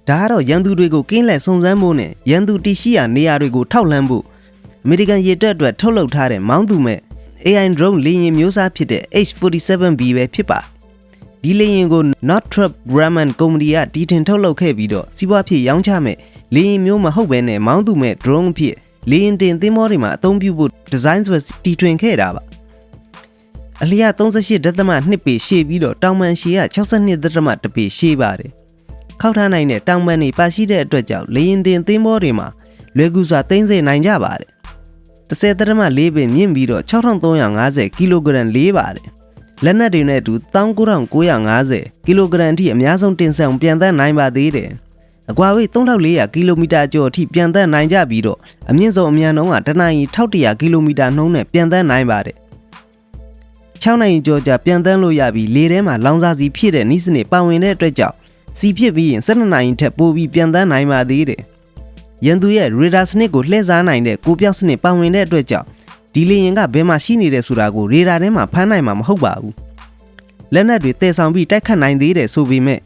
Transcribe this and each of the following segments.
ဒါကတော့ရန်သူတွေကိုကင်းလက်စုံစမ်းဖို့နဲ့ရန်သူတည်ရှိရာနေရာတွေကိုထောက်လှမ်းဖို့အမေရိကန်ရေတပ်အတွက်ထုတ်လုပ်ထားတဲ့မောင်းသူမဲ့ AI drone လေယာဉ်မျိုးစားဖြစ်တဲ့ H-47B ပဲဖြစ်ပါဒီလေယာဉ်ကို Northrop Grumman ကုမ္ပဏီကတီထွင်ထုတ်လုပ်ခဲ့ပြီးတော့စီးပွားဖြစ်ရောင်းချမဲ့လေယာဉ်မျိုးမဟုတ်ဘဲနဲ့မောင်းသူမဲ့ drone ဖြစ်လေယာဉ်တင်သင်္ဘောတွေမှာအသုံးပြုဖို့ design ဆွဲတီထွင်ခဲ့တာပါအလျား 38.2 ပေရှည်ပြီးတော့တောင်ပန်ရှည်က 62.1 ပေရှည်ပါတယ်ခောက်ထားနိုင်တဲ့တောင်ပန်တွေပါရှိတဲ့အတွက်ကြောင့်လေယာဉ်တင်သင်္ဘောတွေမှာလွယ်ကူစွာသိမ်းဆည်းနိုင်ကြပါတယ်10.4 ပေမြင့်ပြီးတော့ 6350 ကီလိုဂရမ်လေးပါတယ်လက်နက်တွေနဲ့အတူ 19950 ကီလိုဂရမ်အထိအများဆုံးတင်ဆောင်ပြန်သန်းနိုင်ပါသေးတယ်အကွာဝေး 3400 ကီလိုမီတာကျော်အထိပြန်သန်းနိုင်ကြပြီးတော့အမြင့်ဆုံးအမြန်နှုန်းကတနအီ1100 ကီလိုမီတာနှုန်းနဲ့ပြန်သန်းနိုင်ပါတယ်6နိုင်ကျော်ကြာပြန်သန်းလို့ရပြီးလေထဲမှာလောင်စာဆီဖြစ်တဲ့နီးစနစ်ပါဝင်တဲ့အတွက်ကြောင့်စီဖြစ်ပြီးရင်12နိုင်ထက်ပိုပြီးပြန်သန်းနိုင်ပါသေးတယ်ရန်သူရဲ့ရေဒါစနစ်ကိုလှည့်စားနိုင်တဲ့ကိုပြောက်စနစ်ပါဝင်တဲ့အတွက်ကြောင့်ဒီလေယာဉ်ကဘယ်မှာရှိနေတယ်ဆိုတာကိုရေဒါထဲမှာဖမ်းနိုင်မှာမဟုတ်ပါဘူးလက်နက်တွေတည်ဆောင်ပြီးတိုက်ခတ်နိုင်သေးတယ်ဆိုပေမဲ့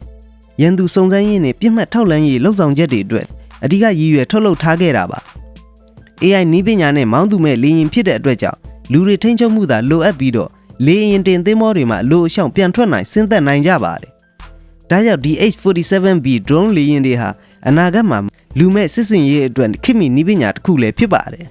ရန်သူစုံစမ်းရေးနဲ့ပြစ်မှတ်ထောက်လှမ်းရေးလှုပ်ဆောင်ချက်တွေအတွက်အဓိကရည်ရွယ်ထုတ်လုပ်ထားခဲ့တာပါ AI နည်းပညာနဲ့မောင်းသူမဲ့လေယာဉ်ဖြစ်တဲ့အတွက်ကြောင့်လူတွေထိန်းချုပ်မှုသာလိုအပ်ပြီးတော့လေယာဉ်တင်သင်္ဘောတွေမှာအလိုအလျောက်ပြန်ထွက်နိုင်ဆင်းသက်နိုင်ကြပါတယ်ဒါကြောင့်ဒီ H-47B drone လေယာဉ်တွေဟာအနာဂတ်မှာလူမဲ့စစ်စင်ရေးအတွက်ခေတ်မီနည်းပညာတစ်ခုလည်းဖြစ်ပါတယ်